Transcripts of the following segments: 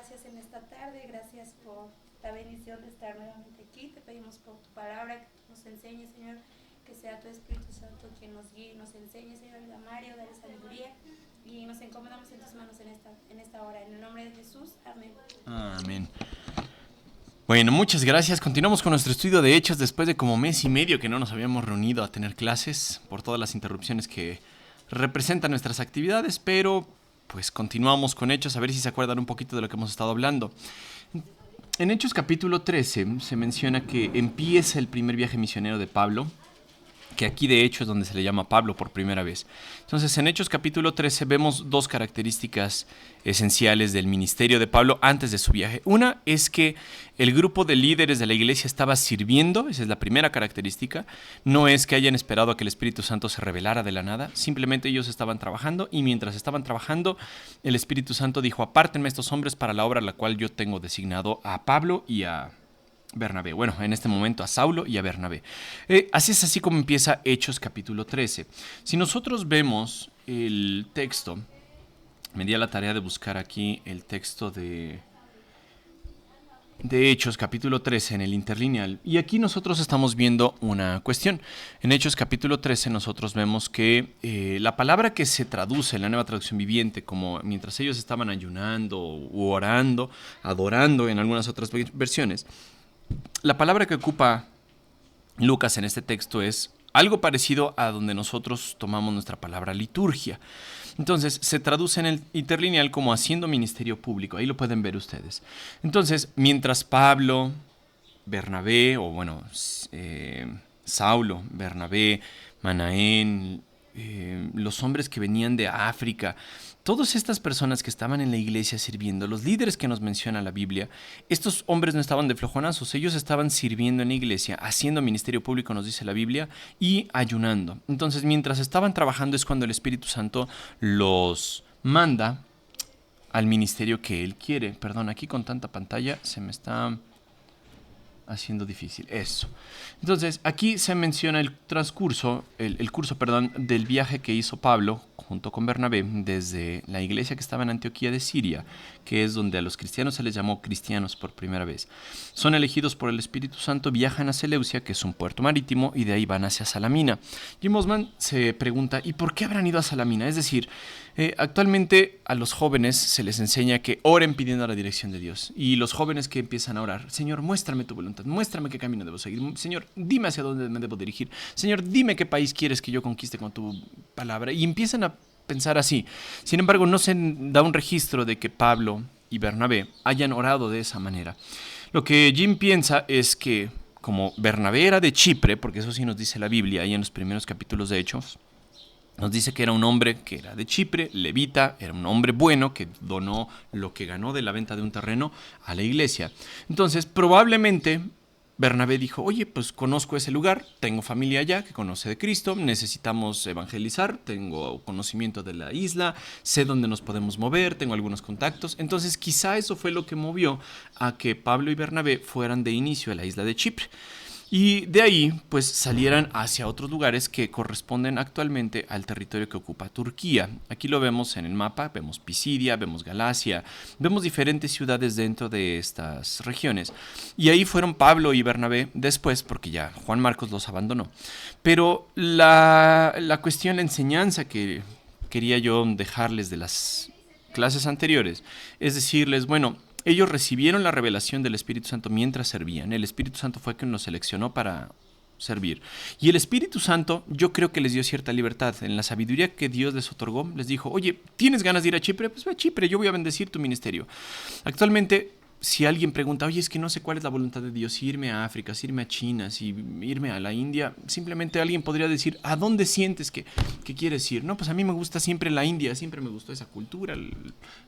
gracias en esta tarde, gracias por la bendición de estar nuevamente aquí. Te pedimos por tu palabra que nos enseñe, Señor, que sea tu Espíritu Santo quien nos guíe, nos enseñe, Señor, ayuda a Mario, dale sabiduría y nos encomendamos en tus manos en esta hora. En el nombre de Jesús, amén. Amén. Bueno, muchas gracias. Continuamos con nuestro estudio de Hechos después de como mes y medio que no nos habíamos reunido a tener clases por todas las interrupciones que representan nuestras actividades, pero pues continuamos con Hechos, a ver si se acuerdan un poquito de lo que hemos estado hablando. En Hechos capítulo 13 se menciona que empieza el primer viaje misionero de Pablo, que aquí de hecho es donde se le llama Pablo por primera vez. Entonces, en Hechos capítulo 13 vemos dos características esenciales del ministerio de Pablo antes de su viaje. Una es que el grupo de líderes de la iglesia estaba sirviendo, esa es la primera característica. No es que hayan esperado a que el Espíritu Santo se revelara de la nada, simplemente ellos estaban trabajando y mientras estaban trabajando, el Espíritu Santo dijo, apártenme estos hombres para la obra a la cual yo tengo designado a Pablo y a Bernabé. Bueno, en este momento a Saulo y a Bernabé. Así es así como empieza Hechos capítulo 13. Si nosotros vemos el texto, me di a la tarea de buscar aquí el texto de Hechos capítulo 13 en el interlineal. Y aquí nosotros estamos viendo una cuestión. En Hechos capítulo 13 nosotros vemos que la palabra que se traduce en la Nueva Traducción Viviente como mientras ellos estaban ayunando u orando, adorando en algunas otras versiones, la palabra que ocupa Lucas en este texto es algo parecido a donde nosotros tomamos nuestra palabra liturgia. Entonces, se traduce en el interlineal como haciendo ministerio público. Ahí lo pueden ver ustedes. Entonces, mientras Pablo, Bernabé, o bueno, Saulo, Bernabé, Manaén, los hombres que venían de África, todas estas personas que estaban en la iglesia sirviendo, los líderes que nos menciona la Biblia, estos hombres no estaban de flojonazos, ellos estaban sirviendo en la iglesia, haciendo ministerio público, nos dice la Biblia, y ayunando. Entonces, mientras estaban trabajando es cuando el Espíritu Santo los manda al ministerio que Él quiere. Perdón, aquí con tanta pantalla se me está haciendo difícil. Eso. Entonces, aquí se menciona el transcurso, el curso, perdón, del viaje que hizo Pablo junto con Bernabé desde la iglesia que estaba en Antioquía de Siria, que es donde a los cristianos se les llamó cristianos por primera vez. Son elegidos por el Espíritu Santo, viajan a Seleucia, que es un puerto marítimo, y de ahí van hacia Salamina. Jim Osman se pregunta, ¿y por qué habrán ido a Salamina? Es decir, actualmente a los jóvenes se les enseña que oren pidiendo la dirección de Dios. Y los jóvenes que empiezan a orar, Señor, muéstrame tu voluntad, muéstrame qué camino debo seguir. Señor, dime hacia dónde me debo dirigir. Señor, dime qué país quieres que yo conquiste con tu palabra. Y empiezan a pensar así. Sin embargo, no se da un registro de que Pablo y Bernabé hayan orado de esa manera. Lo que Jim piensa es que como Bernabé era de Chipre, porque eso sí nos dice la Biblia ahí en los primeros capítulos de Hechos, nos dice que era un hombre que era de Chipre, levita, era un hombre bueno que donó lo que ganó de la venta de un terreno a la iglesia. Entonces, probablemente Bernabé dijo, oye, pues conozco ese lugar, tengo familia allá que conoce de Cristo, necesitamos evangelizar, tengo conocimiento de la isla, sé dónde nos podemos mover, tengo algunos contactos. Entonces, quizá eso fue lo que movió a que Pablo y Bernabé fueran de inicio a la isla de Chipre. Y de ahí, pues salieran hacia otros lugares que corresponden actualmente al territorio que ocupa Turquía. Aquí lo vemos en el mapa, vemos Pisidia, vemos Galacia, vemos diferentes ciudades dentro de estas regiones. Y ahí fueron Pablo y Bernabé después, porque ya Juan Marcos los abandonó. Pero la cuestión, la enseñanza que quería yo dejarles de las clases anteriores, es decirles, bueno, ellos recibieron la revelación del Espíritu Santo mientras servían. El Espíritu Santo fue quien los seleccionó para servir. Y el Espíritu Santo yo creo que les dio cierta libertad. En la sabiduría que Dios les otorgó, les dijo, oye, ¿tienes ganas de ir a Chipre? Pues ve a Chipre, yo voy a bendecir tu ministerio. Actualmente, si alguien pregunta, oye, es que no sé cuál es la voluntad de Dios, si irme a África, si irme a China, si irme a la India, simplemente alguien podría decir, ¿a dónde sientes que quieres ir? No, pues a mí me gusta siempre la India, siempre me gustó esa cultura,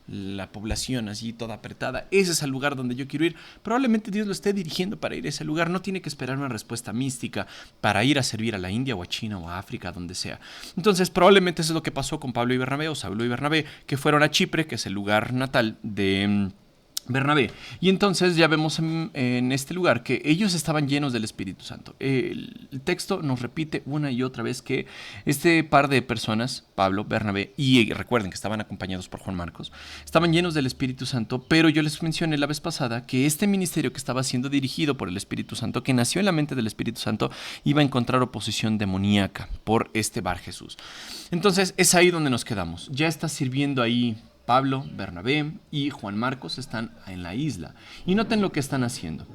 la población así toda apretada, ese es el lugar donde yo quiero ir. Probablemente Dios lo esté dirigiendo para ir a ese lugar, no tiene que esperar una respuesta mística para ir a servir a la India o a China o a África, donde sea. Entonces probablemente eso es lo que pasó con Pablo y Bernabé, o Saulo y Bernabé, que fueron a Chipre, que es el lugar natal de Bernabé. Y entonces ya vemos en este lugar que ellos estaban llenos del Espíritu Santo. El texto nos repite una y otra vez que este par de personas, Pablo, Bernabé, y recuerden que estaban acompañados por Juan Marcos, estaban llenos del Espíritu Santo, pero yo les mencioné la vez pasada que este ministerio que estaba siendo dirigido por el Espíritu Santo, que nació en la mente del Espíritu Santo, iba a encontrar oposición demoníaca por este Bar Jesús. Entonces es ahí donde nos quedamos. Ya está sirviendo ahí Pablo, Bernabé y Juan Marcos están en la isla. Y noten lo que están haciendo.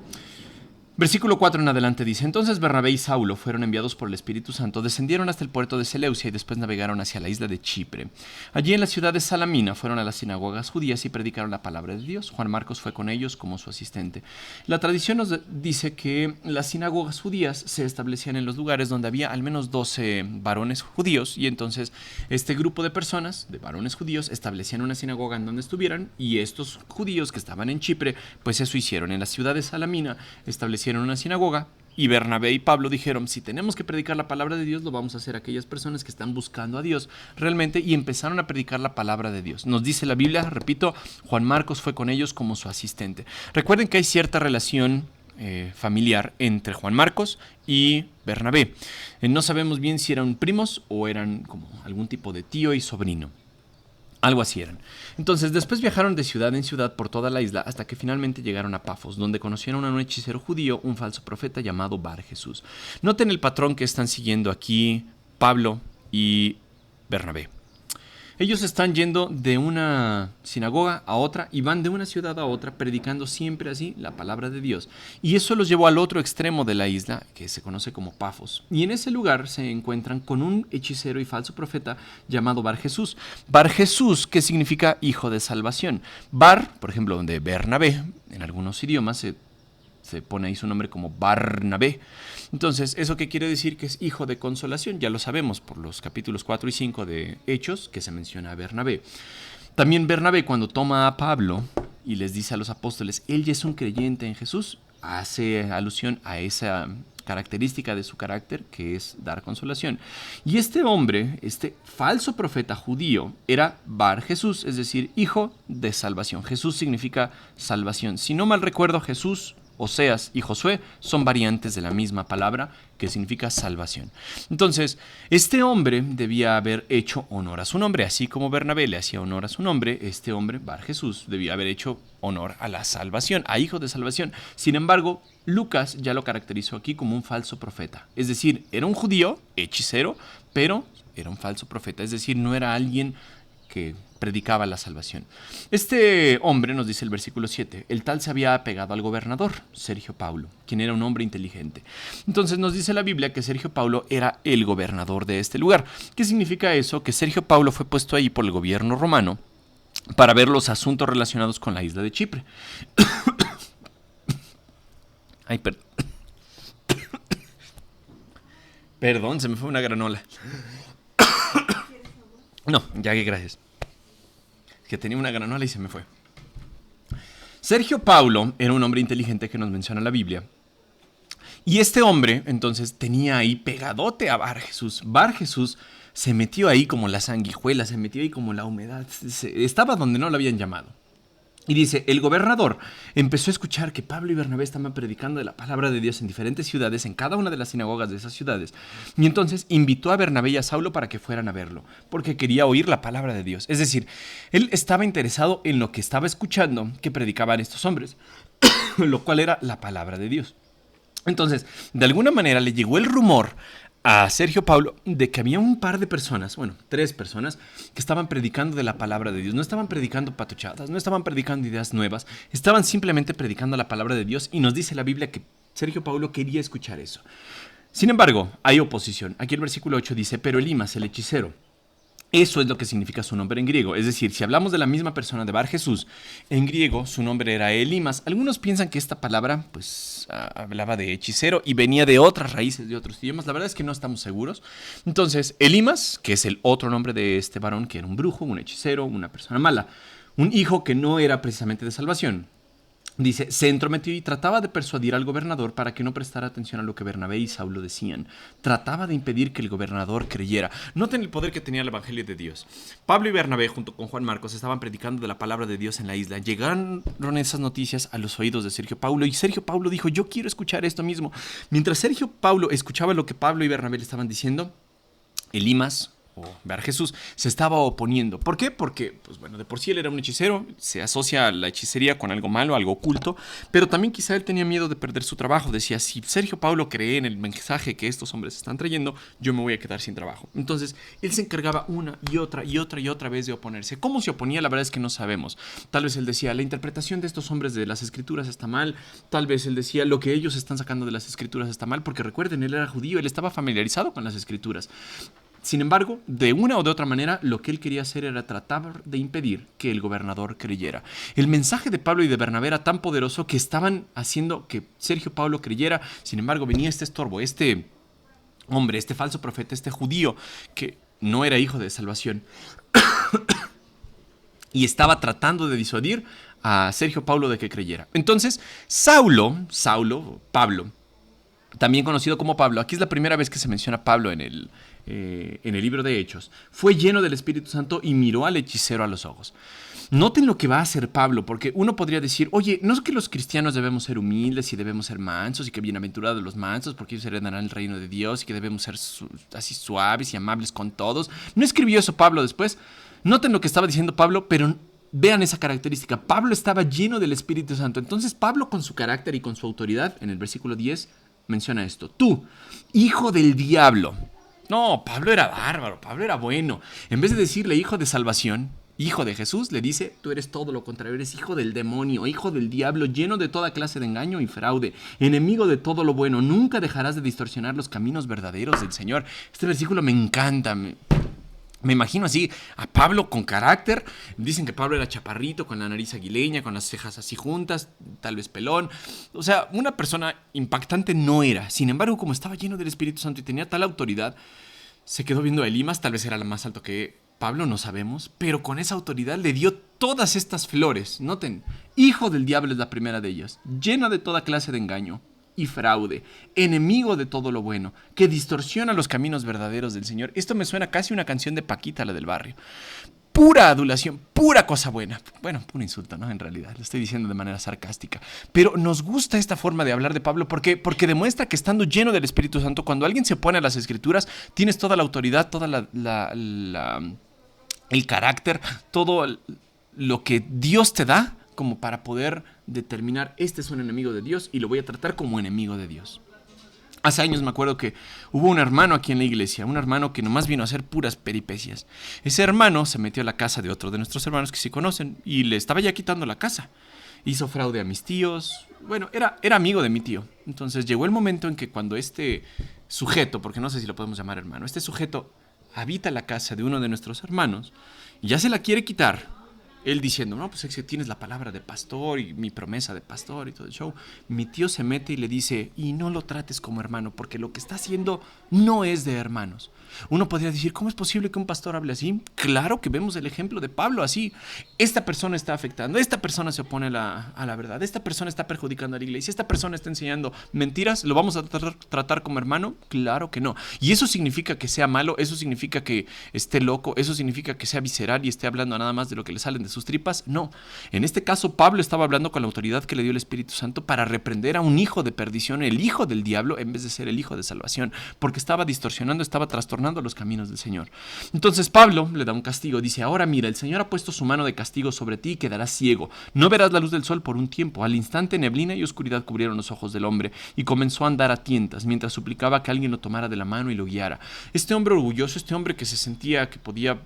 Versículo 4 en adelante dice: entonces Bernabé y Saulo fueron enviados por el Espíritu Santo, descendieron hasta el puerto de Seleucia y después navegaron hacia la isla de Chipre. Allí en la ciudad de Salamina fueron a las sinagogas judías y predicaron la palabra de Dios. Juan Marcos fue con ellos como su asistente. La tradición nos dice que las sinagogas judías se establecían en los lugares donde había al menos 12 varones judíos, y entonces este grupo de personas, de varones judíos, establecían una sinagoga en donde estuvieran, y estos judíos que estaban en Chipre, pues eso hicieron. En la ciudad de Salamina establecieron una sinagoga, y Bernabé y Pablo dijeron: si tenemos que predicar la palabra de Dios, lo vamos a hacer a aquellas personas que están buscando a Dios realmente, y empezaron a predicar la palabra de Dios. Nos dice la Biblia, repito, Juan Marcos fue con ellos como su asistente. Recuerden que hay cierta relación familiar entre Juan Marcos y Bernabé. No sabemos bien si eran primos o eran como algún tipo de tío y sobrino. Algo así eran. Entonces, después viajaron de ciudad en ciudad por toda la isla hasta que finalmente llegaron a Pafos, donde conocieron a un hechicero judío, un falso profeta llamado Bar Jesús. Noten el patrón que están siguiendo aquí Pablo y Bernabé. Ellos están yendo de una sinagoga a otra y van de una ciudad a otra predicando siempre así la palabra de Dios. Y eso los llevó al otro extremo de la isla, que se conoce como Pafos. Y en ese lugar se encuentran con un hechicero y falso profeta llamado Bar Jesús. Bar Jesús, que significa hijo de salvación. Bar, por ejemplo, de Bernabé, en algunos idiomas se pone ahí su nombre como Barnabé. Entonces, ¿eso qué quiere decir? Que es hijo de consolación. Ya lo sabemos por los capítulos 4 y 5 de Hechos, que se menciona a Bernabé. También Bernabé, cuando toma a Pablo y les dice a los apóstoles: él ya es un creyente en Jesús, hace alusión a esa característica de su carácter, que es dar consolación. Y este hombre, este falso profeta judío, era Bar Jesús, es decir, hijo de salvación. Jesús significa salvación. Si no mal recuerdo, Jesús, Oseas y Josué son variantes de la misma palabra que significa salvación. Entonces, este hombre debía haber hecho honor a su nombre, así como Bernabé le hacía honor a su nombre. Este hombre, Bar Jesús, debía haber hecho honor a la salvación, a hijo de salvación. Sin embargo, Lucas ya lo caracterizó aquí como un falso profeta. Es decir, era un judío, hechicero, pero era un falso profeta. Es decir, no era alguien que predicaba la salvación. Este hombre, nos dice el versículo 7, el tal se había apegado al gobernador, Sergio Paulo, quien era un hombre inteligente. Entonces nos dice la Biblia que Sergio Paulo era el gobernador de este lugar. ¿Qué significa eso? Que Sergio Paulo fue puesto ahí por el gobierno romano para ver los asuntos relacionados con la isla de Chipre. Ay, perdón. Perdón, se me fue una granola. No, ya que gracias. Que tenía una granola y se me fue. Sergio Paulo era un hombre inteligente que nos menciona la Biblia. Y este hombre, entonces, tenía ahí pegadote a Bar Jesús. Bar Jesús se metió ahí como la sanguijuela, se metió ahí como la humedad. Estaba donde no lo habían llamado. Y dice, el gobernador empezó a escuchar que Pablo y Bernabé estaban predicando de la palabra de Dios en diferentes ciudades, en cada una de las sinagogas de esas ciudades. Y entonces invitó a Bernabé y a Saulo para que fueran a verlo, porque quería oír la palabra de Dios. Es decir, él estaba interesado en lo que estaba escuchando que predicaban estos hombres, lo cual era la palabra de Dios. Entonces, de alguna manera le llegó el rumor a Sergio Paulo de que había un par de personas, bueno, 3 personas, que estaban predicando de la palabra de Dios. No estaban predicando patochadas, no estaban predicando ideas nuevas, estaban simplemente predicando la palabra de Dios, y nos dice la Biblia que Sergio Paulo quería escuchar eso. Sin embargo, hay oposición. Aquí el versículo 8 dice, pero Elimas, el hechicero, eso es lo que significa su nombre en griego. Es decir, si hablamos de la misma persona de Bar Jesús, en griego su nombre era Elimas. Algunos piensan que esta palabra pues hablaba de hechicero y venía de otras raíces, de otros idiomas. La verdad es que no estamos seguros. Entonces, Elimas, que es el otro nombre de este varón, que era un brujo, un hechicero, una persona mala, un hijo que no era precisamente de salvación. Dice, se entrometió y trataba de persuadir al gobernador para que no prestara atención a lo que Bernabé y Saulo decían. Trataba de impedir que el gobernador creyera. Noten el poder que tenía el Evangelio de Dios. Pablo y Bernabé, junto con Juan Marcos, estaban predicando de la palabra de Dios en la isla. Llegaron esas noticias a los oídos de Sergio Paulo y Sergio Paulo dijo, yo quiero escuchar esto mismo. Mientras Sergio Paulo escuchaba lo que Pablo y Bernabé le estaban diciendo, Elimas, o Bar Jesús, se estaba oponiendo. ¿Por qué? Porque, pues bueno, de por sí él era un hechicero, se asocia la hechicería con algo malo, algo oculto, pero también quizá él tenía miedo de perder su trabajo. Decía, si Sergio Paulo cree en el mensaje que estos hombres están trayendo, yo me voy a quedar sin trabajo. Entonces, él se encargaba una y otra vez de oponerse. ¿Cómo se oponía? La verdad es que no sabemos. Tal vez él decía, la interpretación de estos hombres de las escrituras está mal. Tal vez él decía, lo que ellos están sacando de las escrituras está mal, porque recuerden, él era judío, él estaba familiarizado con las escrituras. Sin embargo, de una o de otra manera, lo que él quería hacer era tratar de impedir que el gobernador creyera. El mensaje de Pablo y de Bernabé era tan poderoso que estaban haciendo que Sergio Paulo creyera. Sin embargo, venía este estorbo, este hombre, este falso profeta, este judío que no era hijo de salvación y estaba tratando de disuadir a Sergio Paulo de que creyera. Entonces, Pablo, también conocido como Pablo, aquí es la primera vez que se menciona Pablo en el libro de Hechos, fue lleno del Espíritu Santo y miró al hechicero a los ojos. Noten lo que va a hacer Pablo, porque uno podría decir, oye, ¿no es que los cristianos debemos ser humildes y debemos ser mansos y que bienaventurados los mansos porque ellos heredarán el reino de Dios y que debemos ser así suaves y amables con todos? ¿No escribió eso Pablo después? Noten lo que estaba diciendo Pablo, pero vean esa característica. Pablo estaba lleno del Espíritu Santo. Entonces Pablo, con su carácter y con su autoridad, en el versículo 10, menciona esto. Tú, hijo del diablo. No, Pablo era bárbaro, Pablo era bueno. En vez de decirle hijo de salvación, hijo de Jesús, le dice, tú eres todo lo contrario, eres hijo del demonio, hijo del diablo, lleno de toda clase de engaño y fraude, enemigo de todo lo bueno, nunca dejarás de distorsionar los caminos verdaderos del Señor. Este versículo me encanta, me imagino así a Pablo con carácter. Dicen que Pablo era chaparrito, con la nariz aguileña, con las cejas así juntas, tal vez pelón. O sea, una persona impactante no era. Sin embargo, como estaba lleno del Espíritu Santo y tenía tal autoridad, se quedó viendo a Elimas, tal vez era la más alto que Pablo, no sabemos, pero con esa autoridad le dio todas estas flores. Noten, hijo del diablo es la primera de ellas, llena de toda clase de engaño y fraude, enemigo de todo lo bueno, que distorsiona los caminos verdaderos del Señor. Esto me suena casi una canción de Paquita, la del barrio. Pura adulación, pura cosa buena. Bueno, puro insulto, ¿no? En realidad, lo estoy diciendo de manera sarcástica. Pero nos gusta esta forma de hablar de Pablo porque demuestra que estando lleno del Espíritu Santo, cuando alguien se pone a las Escrituras, tienes toda la autoridad, toda el carácter, todo lo que Dios te da como para poder determinar, este es un enemigo de Dios y lo voy a tratar como enemigo de Dios. Hace años me acuerdo que hubo un hermano aquí en la iglesia, un hermano que nomás vino a hacer puras peripecias. Ese hermano se metió a la casa de otro de nuestros hermanos que sí conocen y le estaba ya quitando la casa. Hizo fraude a mis tíos, bueno, era amigo de mi tío. Entonces llegó el momento en que cuando este sujeto, porque no sé si lo podemos llamar hermano, este sujeto habita la casa de uno de nuestros hermanos y ya se la quiere quitar. Él diciendo, no, pues es que tienes la palabra de pastor y mi promesa de pastor y todo el show. Mi tío se mete y le dice, y no lo trates como hermano, porque lo que está haciendo no es de hermanos. Uno podría decir, ¿cómo es posible que un pastor hable así? Claro que vemos el ejemplo de Pablo así. Esta persona está afectando, esta persona se opone a la verdad, esta persona está perjudicando a la iglesia, esta persona está enseñando mentiras, ¿lo vamos a tratar como hermano? Claro que no. Y eso significa que sea malo, eso significa que esté loco, eso significa que sea visceral y esté hablando nada más de lo que le salen de sus tripas. No. En este caso, Pablo estaba hablando con la autoridad que le dio el Espíritu Santo para reprender a un hijo de perdición, el hijo del diablo, en vez de ser el hijo de salvación, porque estaba distorsionando, estaba trastornando los caminos del Señor. Entonces Pablo le da un castigo, dice, ahora mira, el Señor ha puesto su mano de castigo sobre ti y quedarás ciego, no verás la luz del sol por un tiempo. Al instante neblina y oscuridad cubrieron los ojos del hombre y comenzó a andar a tientas mientras suplicaba que alguien lo tomara de la mano y lo guiara. Este hombre orgulloso, este hombre que se sentía que podía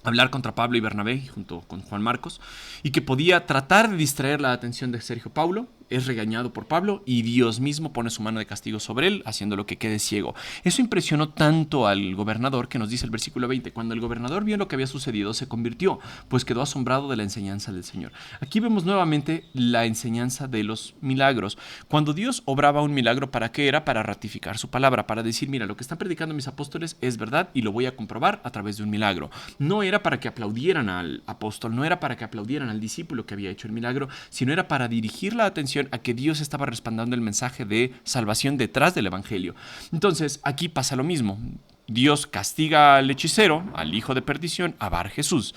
hablar contra Pablo y Bernabé junto con Juan Marcos y que podía tratar de distraer la atención de Sergio Paulo, es regañado por Pablo y Dios mismo pone su mano de castigo sobre él, haciéndolo que quede ciego. Eso impresionó tanto al gobernador que nos dice el versículo 20, cuando el gobernador vio lo que había sucedido, se convirtió, pues quedó asombrado de la enseñanza del Señor. Aquí vemos nuevamente la enseñanza de los milagros. Cuando Dios obraba un milagro, ¿para qué era? Para ratificar su palabra, para decir, mira, lo que están predicando mis apóstoles es verdad y lo voy a comprobar a través de un milagro. No era para que aplaudieran al apóstol, no era para que aplaudieran al discípulo que había hecho el milagro, sino era para dirigir la atención a que Dios estaba respaldando el mensaje de salvación detrás del evangelio. Entonces, aquí pasa lo mismo. Dios castiga al hechicero, al hijo de perdición, a Bar Jesús.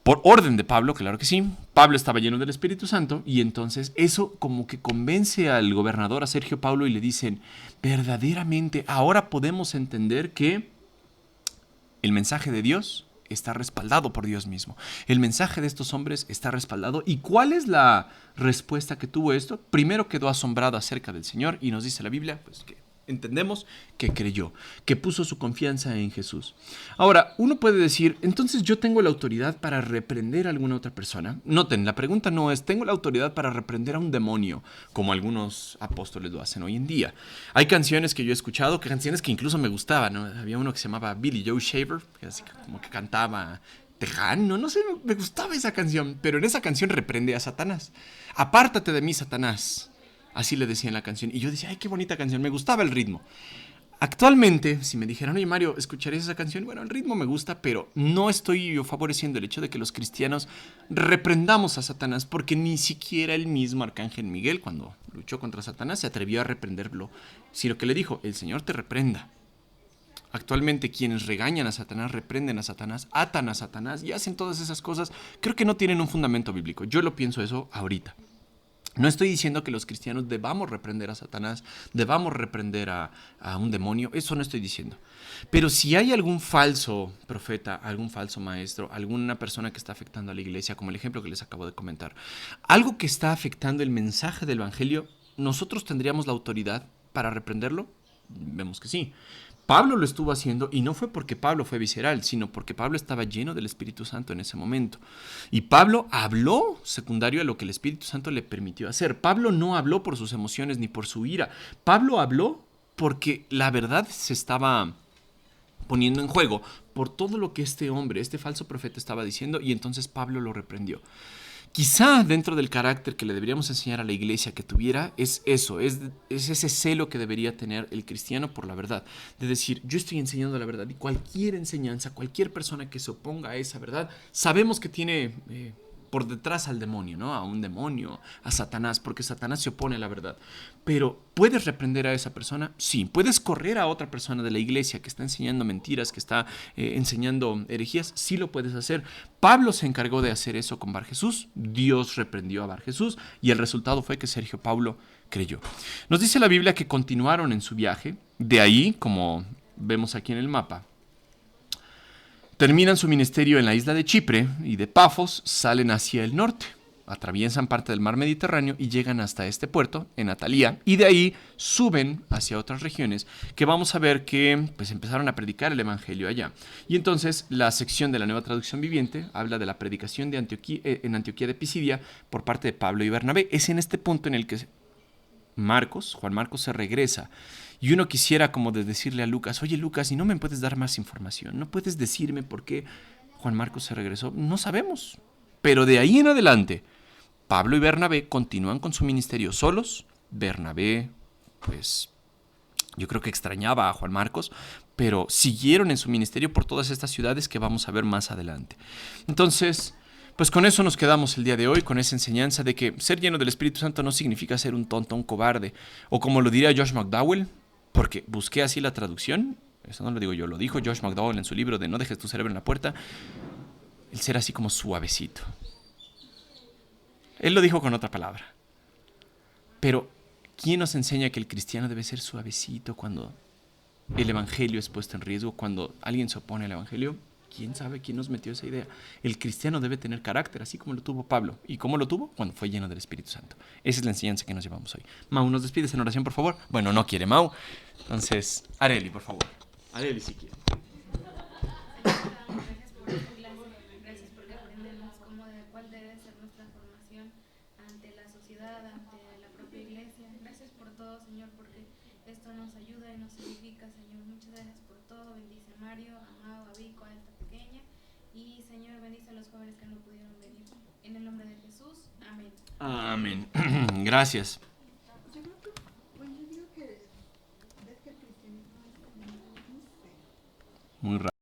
Por orden de Pablo, claro que sí. Pablo estaba lleno del Espíritu Santo y entonces eso como que convence al gobernador, a Sergio Paulo, y le dicen, verdaderamente ahora podemos entender que el mensaje de Dios está respaldado por Dios mismo. El mensaje de estos hombres está respaldado. ¿Y cuál es la respuesta que tuvo esto? Primero quedó asombrado acerca del Señor y nos dice la Biblia, pues que entendemos que creyó, que puso su confianza en Jesús. Ahora, uno puede decir, entonces yo tengo la autoridad para reprender a alguna otra persona. Noten, la pregunta no es, ¿tengo la autoridad para reprender a un demonio? Como algunos apóstoles lo hacen hoy en día. Hay canciones que yo he escuchado, canciones que incluso me gustaban, ¿no? Había uno que se llamaba Billy Joe Shaver, que así como que cantaba tejano, no sé, me gustaba esa canción, pero en esa canción reprende a Satanás. Apártate de mí, Satanás. Así le decía en la canción. Y yo decía, ay, qué bonita canción, me gustaba el ritmo. Actualmente, si me dijeran, oye Mario, ¿escucharías esa canción? Bueno, el ritmo me gusta, pero no estoy yo favoreciendo el hecho de que los cristianos reprendamos a Satanás, porque ni siquiera el mismo Arcángel Miguel, cuando luchó contra Satanás, se atrevió a reprenderlo, sino que le dijo, el Señor te reprenda. Actualmente quienes regañan a Satanás, reprenden a Satanás, atan a Satanás y hacen todas esas cosas, creo que no tienen un fundamento bíblico. Yo lo pienso eso ahorita. No estoy diciendo que los cristianos debamos reprender a Satanás, debamos reprender a un demonio, eso no estoy diciendo. Pero si hay algún falso profeta, algún falso maestro, alguna persona que está afectando a la iglesia, como el ejemplo que les acabo de comentar, algo que está afectando el mensaje del evangelio, ¿nosotros tendríamos la autoridad para reprenderlo? Vemos que sí. Pablo lo estuvo haciendo y no fue porque Pablo fue visceral, sino porque Pablo estaba lleno del Espíritu Santo en ese momento. Y Pablo habló secundario a lo que el Espíritu Santo le permitió hacer. Pablo no habló por sus emociones ni por su ira. Pablo habló porque la verdad se estaba poniendo en juego por todo lo que este hombre, este falso profeta estaba diciendo, y entonces Pablo lo reprendió. Quizá dentro del carácter que le deberíamos enseñar a la iglesia que tuviera es eso, es ese celo que debería tener el cristiano por la verdad. De decir, yo estoy enseñando la verdad y cualquier enseñanza, cualquier persona que se oponga a esa verdad, sabemos que tiene por detrás al demonio, ¿no? A un demonio, a Satanás, porque Satanás se opone a la verdad. Pero, ¿puedes reprender a esa persona? Sí. ¿Puedes correr a otra persona de la iglesia que está enseñando mentiras, que está enseñando herejías? Sí lo puedes hacer. Pablo se encargó de hacer eso con Bar Jesús. Dios reprendió a Bar Jesús y el resultado fue que Sergio Paulo creyó. Nos dice la Biblia que continuaron en su viaje. De ahí, como vemos aquí en el mapa, terminan su ministerio en la isla de Chipre y de Pafos salen hacia el norte. Atraviesan parte del mar Mediterráneo y llegan hasta este puerto, en Atalía, y de ahí suben hacia otras regiones que vamos a ver que pues, empezaron a predicar el evangelio allá. Y entonces la sección de la Nueva Traducción Viviente habla de la predicación de en Antioquía de Pisidia por parte de Pablo y Bernabé. Es en este punto en el que Juan Marcos se regresa. Y uno quisiera como de decirle a Lucas, oye Lucas, ¿y no me puedes dar más información? ¿No puedes decirme por qué Juan Marcos se regresó? No sabemos. Pero de ahí en adelante, Pablo y Bernabé continúan con su ministerio solos. Bernabé, pues, yo creo que extrañaba a Juan Marcos, pero siguieron en su ministerio por todas estas ciudades que vamos a ver más adelante. Entonces, pues con eso nos quedamos el día de hoy, con esa enseñanza de que ser lleno del Espíritu Santo no significa ser un tonto, un cobarde, o como lo diría Josh McDowell, porque busqué así la traducción, eso no lo digo yo, lo dijo Josh McDowell en su libro de No dejes tu cerebro en la puerta, el ser así como suavecito. Él lo dijo con otra palabra. Pero, ¿quién nos enseña que el cristiano debe ser suavecito cuando el evangelio es puesto en riesgo, cuando alguien se opone al evangelio? ¿Quién sabe quién nos metió esa idea? El cristiano debe tener carácter, así como lo tuvo Pablo. ¿Y cómo lo tuvo? Cuando fue lleno del Espíritu Santo. Esa es la enseñanza que nos llevamos hoy. Mau, ¿nos despides en oración, por favor? Bueno, no quiere Mau. Entonces, Areli, por favor. Areli, si quiere. Gracias por esta clase, gracias porque aprendemos cómo cuál debe ser nuestra formación ante la sociedad, ante iglesia. Gracias por todo, Señor, porque esto nos ayuda y nos edifica, Señor. Muchas gracias por todo. Bendice a Mario, a Mau, a Vico, a esta pequeña. Y, Señor, bendice a los jóvenes que no pudieron venir. En el nombre de Jesús. Amén. Amén. Gracias. Yo creo que, bueno, yo digo que es que el cristianismo es como, no sé. Muy raro.